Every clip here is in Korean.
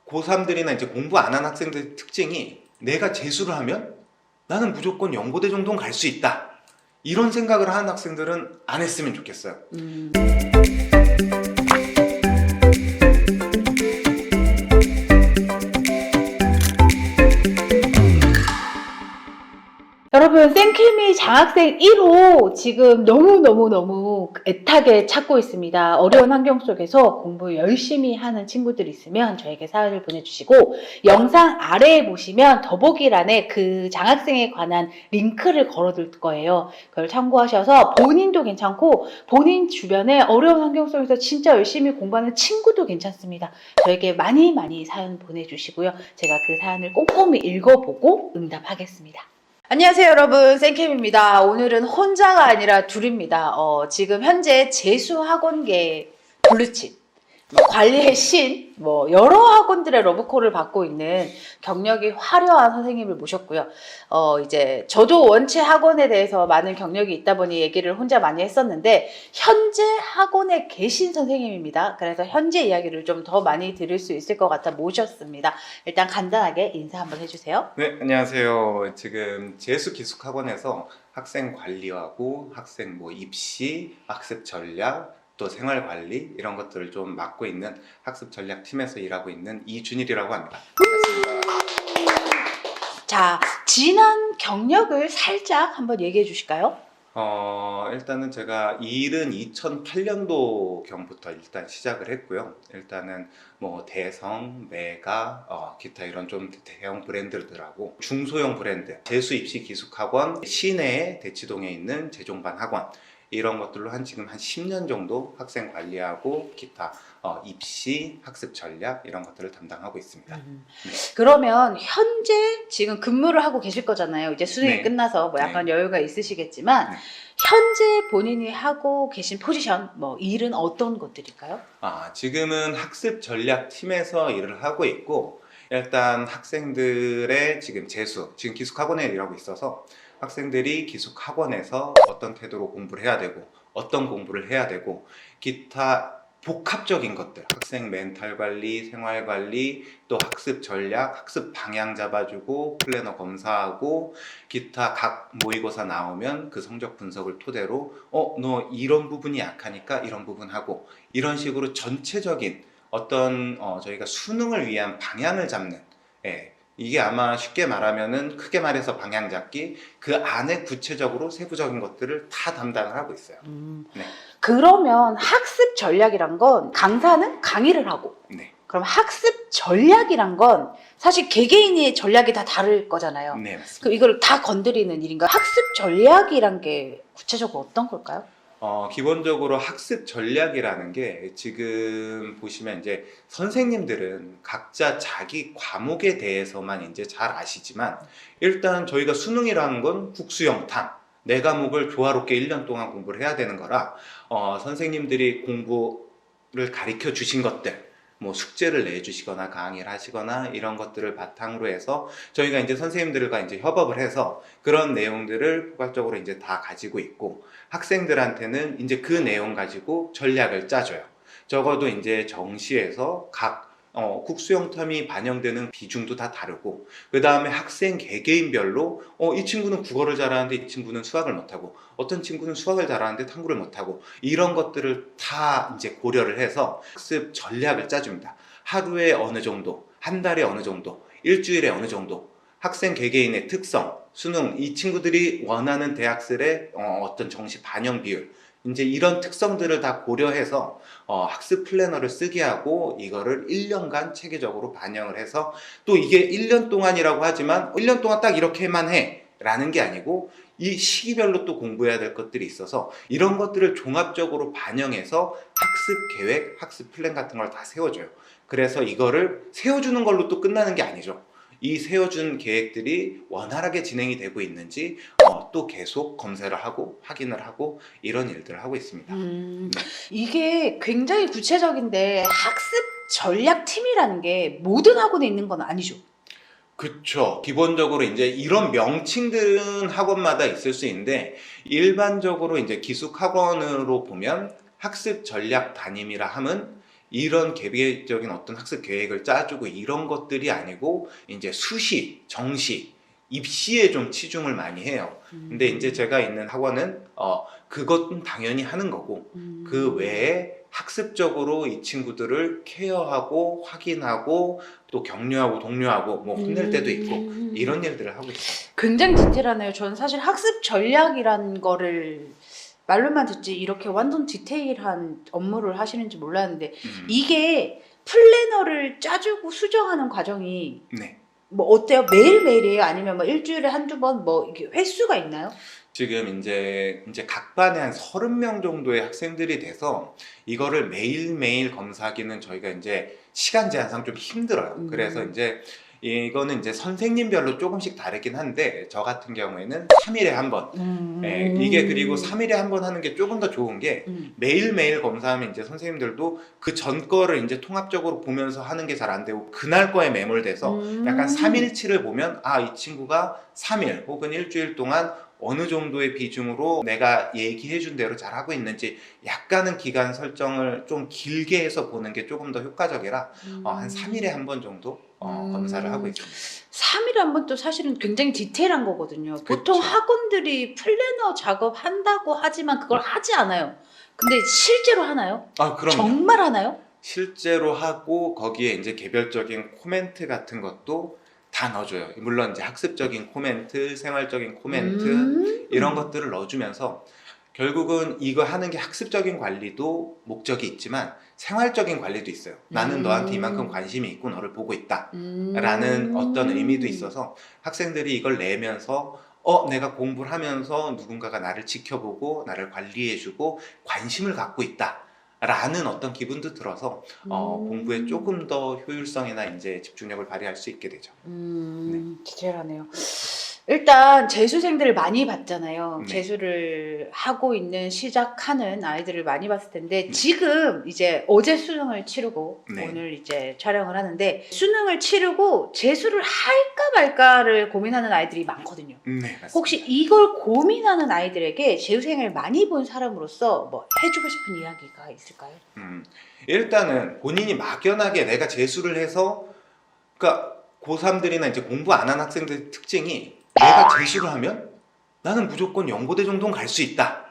고3들이나 이제 공부 안 한 학생들 특징이 내가 재수를 하면 나는 무조건 연고대 정도는 갈 수 있다. 이런 생각을 하는 학생들은 안 했으면 좋겠어요. 여러분, 생케미 장학생 1호 지금 너무너무 애타게 찾고 있습니다. 어려운 환경 속에서 공부 열심히 하는 친구들 있으면 저에게 사연을 보내주시고, 영상 아래에 보시면 더보기란에 그 장학생에 관한 링크를 걸어둘 거예요. 그걸 참고하셔서 본인도 괜찮고 본인 주변에 어려운 환경 속에서 진짜 열심히 공부하는 친구도 괜찮습니다. 저에게 많이 사연 보내주시고요. 제가 그 사연을 꼼꼼히 읽어보고 응답하겠습니다. 안녕하세요, 여러분. 생캠입니다. 오늘은 혼자가 아니라 둘입니다. 지금 현재 재수학원계 블루칩, 관리의 신, 여러 학원들의 러브콜을 받고 있는 경력이 화려한 선생님을 모셨고요. 이제 저도 원체 학원에 대해서 많은 경력이 있다 보니 얘기를 혼자 많이 했었는데, 현재 학원에 계신 선생님입니다. 그래서 현재 이야기를 좀 더 많이 들을 수 있을 것 같아 모셨습니다. 일단 간단하게 인사 한번 해주세요. 네, 안녕하세요. 지금 재수기숙학원에서 학생 관리하고 학생 입시, 학습 전략, 또 생활 관리 이런 것들을 좀 맡고 있는 학습 전략 팀에서 일하고 있는 이준일이라고 합니다. 반갑습니다. 자, 지난 경력을 살짝 한번 얘기해 주실까요? 일단은 제가 일은 2008년도경부터 일단 시작을 했고요. 일단은 대성, 메가, 기타 이런 좀 대형 브랜드들하고 중소형 브랜드, 재수 입시 기숙학원, 시내에 대치동에 있는 재종반 학원 이런 것들로 지금 한 10년 정도 학생 관리하고 기타 입시, 학습 전략 이런 것들을 담당하고 있습니다. 그러면 현재 지금 근무를 하고 계실 거잖아요. 이제 수능이 네. 끝나서 약간 네. 여유가 있으시겠지만 네. 현재 본인이 하고 계신 포지션, 일은 어떤 것들일까요? 지금은 학습 전략 팀에서 일을 하고 있고, 일단 학생들의 지금 지금 기숙학원에 일하고 있어서 학생들이 기숙학원에서 어떤 태도로 공부를 해야 되고 어떤 공부를 해야 되고 기타 복합적인 것들, 학생 멘탈 관리, 생활 관리, 또 학습 전략, 학습 방향 잡아주고 플래너 검사하고 기타 각 모의고사 나오면 그 성적 분석을 토대로 너 이런 부분이 약하니까 이런 부분 하고 이런 식으로 전체적인 어떤 저희가 수능을 위한 방향을 잡는, 이게 아마 쉽게 말하면은 크게 말해서 방향 잡기, 그 안에 구체적으로 세부적인 것들을 다 담당을 하고 있어요. 네. 그러면 학습 전략이란 건 강사는 강의를 하고, 네. 그럼 학습 전략이란 건 사실 개개인의 전략이 다 다를 거잖아요. 네, 맞습니다. 그럼 이걸 다 건드리는 일인가요? 학습 전략이란 게 구체적으로 어떤 걸까요? 기본적으로 학습 전략이라는 게 지금 보시면 이제 선생님들은 각자 자기 과목에 대해서만 이제 잘 아시지만 일단 저희가 수능이라는 건 국수영탕, 내 과목을 조화롭게 1년 동안 공부를 해야 되는 거라 선생님들이 공부를 가르쳐 주신 것들, 숙제를 내주시거나 강의를 하시거나 이런 것들을 바탕으로 해서 저희가 이제 선생님들과 이제 협업을 해서 그런 내용들을 포괄적으로 이제 다 가지고 있고 학생들한테는 이제 그 내용 가지고 전략을 짜줘요. 적어도 이제 정시에서 각 국수형 텀이 반영되는 비중도 다 다르고 그 다음에 학생 개개인별로 이 친구는 국어를 잘하는데 이 친구는 수학을 못하고 어떤 친구는 수학을 잘하는데 탐구를 못하고 이런 것들을 다 이제 고려를 해서 학습 전략을 짜줍니다. 하루에 어느 정도, 한 달에 어느 정도, 일주일에 어느 정도 학생 개개인의 특성, 수능, 이 친구들이 원하는 대학들의 어떤 정시 반영 비율 이제 이런 특성들을 다 고려해서 학습 플래너를 쓰게 하고 이거를 1년간 체계적으로 반영을 해서 또 이게 1년 동안이라고 하지만 1년 동안 딱 이렇게만 해 라는 게 아니고 이 시기별로 또 공부해야 될 것들이 있어서 이런 것들을 종합적으로 반영해서 학습 계획, 학습 플랜 같은 걸 다 세워줘요. 그래서 이거를 세워주는 걸로 또 끝나는 게 아니죠. 이 세워준 계획들이 원활하게 진행이 되고 있는지 또 계속 검사를 하고 확인을 하고 이런 일들을 하고 있습니다. 네. 이게 굉장히 구체적인데 학습 전략팀이라는 게 모든 학원에 있는 건 아니죠? 그쵸. 기본적으로 이제 이런 명칭들은 학원마다 있을 수 있는데 일반적으로 이제 기숙학원으로 보면 학습 전략 담임이라 함은 이런 개별적인 어떤 학습 계획을 짜주고 이런 것들이 아니고 이제 수시, 정시, 입시에 좀 치중을 많이 해요. 근데 이제 제가 있는 학원은 그것은 당연히 하는 거고 그 외에 학습적으로 이 친구들을 케어하고 확인하고 또 격려하고 독려하고 뭐 혼낼 때도 있고 이런 일들을 하고 있어요. 굉장히 디테일하네요. 저는 사실 학습 전략이란 거를 말로만 듣지 이렇게 완전 디테일한 업무를 하시는지 몰랐는데 이게 플래너를 짜주고 수정하는 과정이 네. 뭐 어때요? 매일매일이에요? 아니면 뭐 일주일에 한두 번 뭐 이게 횟수가 있나요? 지금 이제 각 반에 한 30명 정도의 학생들이 돼서 이거를 매일매일 검사하기는 저희가 이제 시간 제한상 좀 힘들어요. 그래서 이제 이거는 이제 선생님별로 조금씩 다르긴 한데 저 같은 경우에는 3일에 한 번. 예, 이게 그리고 3일에 한 번 하는 게 조금 더 좋은 게 매일매일 검사하면 이제 선생님들도 그 전 거를 이제 통합적으로 보면서 하는 게 잘 안 되고 그날 거에 매몰돼서 약간 3일치를 보면 아, 이 친구가 3일 혹은 일주일 동안 어느 정도의 비중으로 내가 얘기해 준 대로 잘 하고 있는지 약간은 기간 설정을 좀 길게 해서 보는 게 조금 더 효과적이라 한 3일에 한 번 정도 검사를 하고 있습니다. 3일에 한 번도 사실은 굉장히 디테일한 거거든요. 보통 그쵸. 학원들이 플래너 작업 한다고 하지만 그걸 하지 않아요. 근데 실제로 하나요? 아, 그럼요. 정말 하나요? 실제로 하고 거기에 이제 개별적인 코멘트 같은 것도 다 넣어줘요. 물론 이제 학습적인 코멘트, 생활적인 코멘트 이런 것들을 넣어주면서 결국은 이거 하는 게 학습적인 관리도 목적이 있지만 생활적인 관리도 있어요. 나는 너한테 이만큼 관심이 있고 너를 보고 있다 라는 어떤 의미도 있어서 학생들이 이걸 내면서 내가 공부를 하면서 누군가가 나를 지켜보고 나를 관리해주고 관심을 갖고 있다 라는 어떤 기분도 들어서 공부에 조금 더 효율성이나 이제 집중력을 발휘할 수 있게 되죠. 디테일하네요. 일단 재수생들을 많이 봤잖아요. 네. 재수를 하고 있는 시작하는 아이들을 많이 봤을 텐데 지금 이제 어제 수능을 치르고 네. 오늘 이제 촬영을 하는데 수능을 치르고 재수를 할까 말까를 고민하는 아이들이 많거든요. 네, 맞습니다. 혹시 이걸 고민하는 아이들에게 재수생을 많이 본 사람으로서 뭐 해주고 싶은 이야기가 있을까요? 일단은 본인이 막연하게 내가 재수를 해서 그러니까 고3들이나 이제 공부 안 한 학생들의 특징이 내가 재수를 하면 나는 무조건 연고대 정도는 갈 수 있다.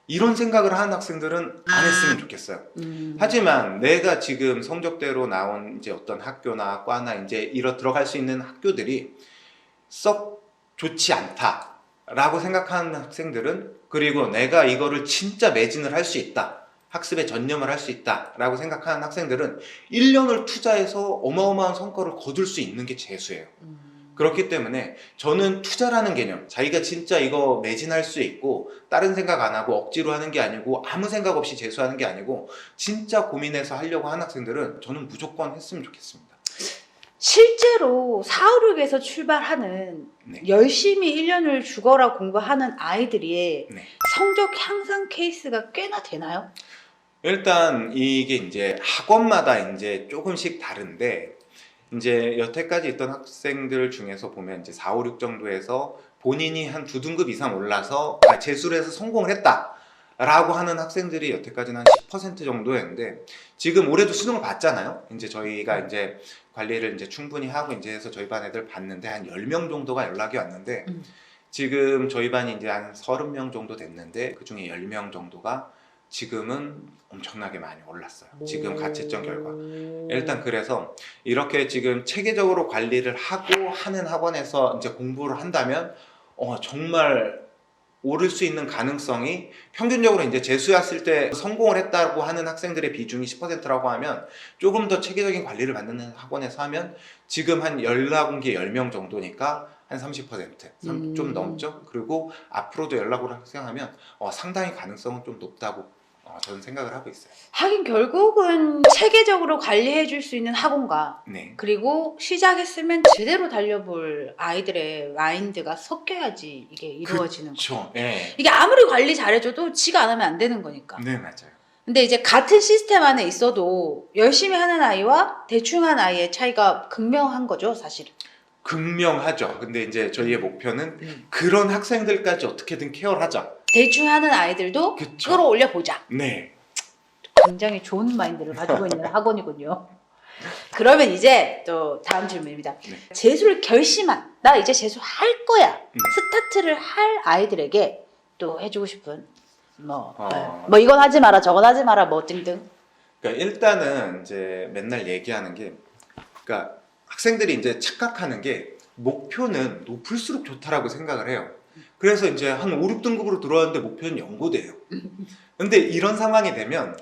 이런 생각을 하는 학생들은 안 했으면 좋겠어요. 하지만 내가 지금 성적대로 나온 이제 어떤 학교나 과나 이제 들어갈 수 있는 학교들이 썩 좋지 않다라고 생각하는 학생들은 그리고 내가 이거를 진짜 매진을 할 수 있다. 학습에 전념을 할 수 있다라고 생각하는 학생들은 1년을 투자해서 어마어마한 성과를 거둘 수 있는 게 재수예요. 그렇기 때문에 저는 투자라는 개념, 자기가 진짜 이거 매진할 수 있고 다른 생각 안 하고 억지로 하는 게 아니고 아무 생각 없이 재수하는 게 아니고 진짜 고민해서 하려고 하는 학생들은 저는 무조건 했으면 좋겠습니다. 실제로 4, 5, 6에서 출발하는 네. 열심히 1년을 죽어라 공부하는 아이들이 네. 성적 향상 케이스가 꽤나 되나요? 일단 이게 이제 학원마다 이제 조금씩 다른데 이제 여태까지 있던 학생들 중에서 보면 이제 4, 5, 6 정도에서 본인이 한 2등급 이상 올라서 재수를 해서 성공을 했다 라고 하는 학생들이 여태까지는 한 10% 정도였는데 지금 올해도 수능을 봤잖아요. 이제 저희가 이제 관리를 이제 충분히 하고 이제 해서 저희 반 애들 봤는데 한 10명 정도가 연락이 왔는데 지금 저희 반이 이제 한 30명 정도 됐는데 그 중에 10명 정도가 지금은 엄청나게 많이 올랐어요. 지금 가채점 결과. 일단 그래서 이렇게 지금 체계적으로 관리를 하고 하는 학원에서 이제 공부를 한다면 정말 오를 수 있는 가능성이 평균적으로 이제 재수했을 때 성공을 했다고 하는 학생들의 비중이 10%라고 하면 조금 더 체계적인 관리를 받는 학원에서 하면 지금 한 연락 온 게 10명 정도니까 한 30%, 좀 넘죠. 그리고 앞으로도 연락을 생각하면 상당히 가능성은 좀 높다고 저는 생각을 하고 있어요. 하긴 결국은 체계적으로 관리해 줄 수 있는 학원과 네. 그리고 시작했으면 제대로 달려볼 아이들의 마인드가 섞여야지 이게 이루어지는 거죠. 그렇죠. 네. 이게 아무리 관리 잘해줘도 지가 안 하면 안 되는 거니까. 네, 맞아요. 근데 이제 같은 시스템 안에 있어도 열심히 하는 아이와 대충 한 아이의 차이가 극명한 거죠, 사실은. 극명하죠. 근데 이제 저희의 목표는 그런 학생들까지 어떻게든 케어를 하자. 대충 하는 아이들도 그쵸. 끌어올려 보자. 네. 굉장히 좋은 마인드를 가지고 있는 학원이군요. 그러면 이제 또 다음 질문입니다. 네. 재수를 결심한 나 이제 재수할 거야. 스타트를 할 아이들에게 또 해주고 싶은 뭐 이건 하지 마라 저건 하지 마라 뭐 등등. 그러니까 일단은 이제 맨날 얘기하는 게, 그러니까 학생들이 이제 착각하는 게 목표는 높을수록 좋다라고 생각을 해요. 그래서 이제 한 5, 6등급으로 들어왔는데 목표는 연고대예요. 근데 이런 상황이 되면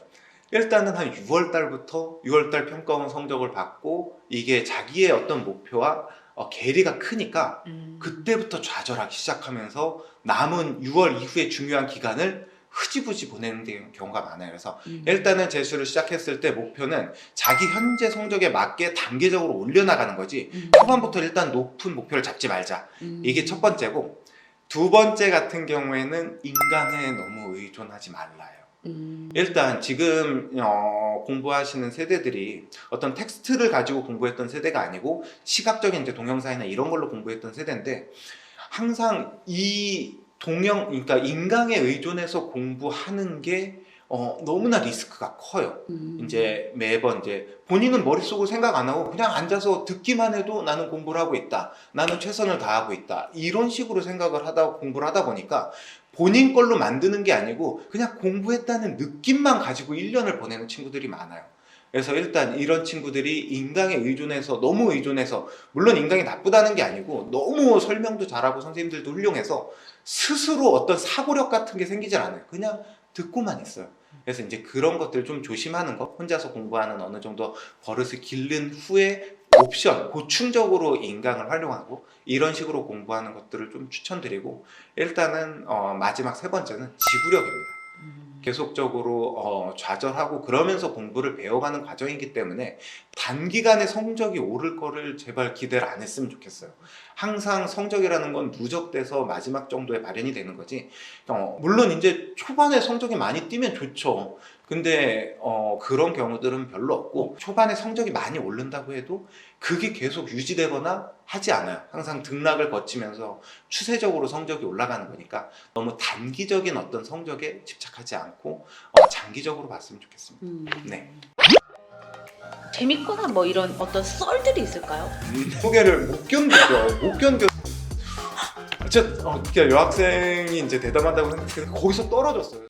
일단은 한 6월 달부터 6월 달 평가원 성적을 받고 이게 자기의 어떤 목표와 괴리가 크니까 그때부터 좌절하기 시작하면서 남은 6월 이후의 중요한 기간을 흐지부지 보내는 경우가 많아요. 그래서 일단은 재수를 시작했을 때 목표는 자기 현재 성적에 맞게 단계적으로 올려나가는 거지 초반부터 일단 높은 목표를 잡지 말자. 이게 첫 번째고, 두 번째 같은 경우에는 인강에 너무 의존하지 말라요. 일단 지금 공부하시는 세대들이 어떤 텍스트를 가지고 공부했던 세대가 아니고 시각적인 이제 동영상이나 이런 걸로 공부했던 세대인데, 항상 이 그러니까 인강에 의존해서 공부하는 게 너무나 리스크가 커요. 이제 매번 이제 본인은 머릿속으로 생각 안 하고 그냥 앉아서 듣기만 해도 나는 공부를 하고 있다, 나는 최선을 다하고 있다, 이런 식으로 생각을 하다 공부를 하다 보니까 본인 걸로 만드는 게 아니고 그냥 공부했다는 느낌만 가지고 1년을 보내는 친구들이 많아요. 그래서 일단 이런 친구들이 인강에 의존해서 너무 의존해서, 물론 인강이 나쁘다는 게 아니고 너무 설명도 잘하고 선생님들도 훌륭해서 스스로 어떤 사고력 같은 게 생기질 않아요. 그냥 듣고만 있어요. 그래서 이제 그런 것들 좀 조심하는 거, 혼자서 공부하는 어느 정도 버릇을 기른 후에 옵션, 보충적으로 인강을 활용하고 이런 식으로 공부하는 것들을 좀 추천드리고, 일단은 마지막 세 번째는 지구력입니다. 계속적으로 좌절하고 그러면서 공부를 배워가는 과정이기 때문에 단기간에 성적이 오를 거를 제발 기대를 안 했으면 좋겠어요. 항상 성적이라는 건 누적돼서 마지막 정도에 발현이 되는 거지. 물론 이제 초반에 성적이 많이 뛰면 좋죠. 근데 그런 경우들은 별로 없고, 초반에 성적이 많이 오른다고 해도 그게 계속 유지되거나 하지 않아요. 항상 등락을 거치면서 추세적으로 성적이 올라가는 거니까 너무 단기적인 어떤 성적에 집착하지 않고 장기적으로 봤으면 좋겠습니다. 네. 재밌거나 뭐 이런 어떤 썰들이 있을까요? 소개를 못 견디죠. 못 견뎌. 진짜 여학생이 이제 대담하다고 생각해서 거기서 떨어졌어요.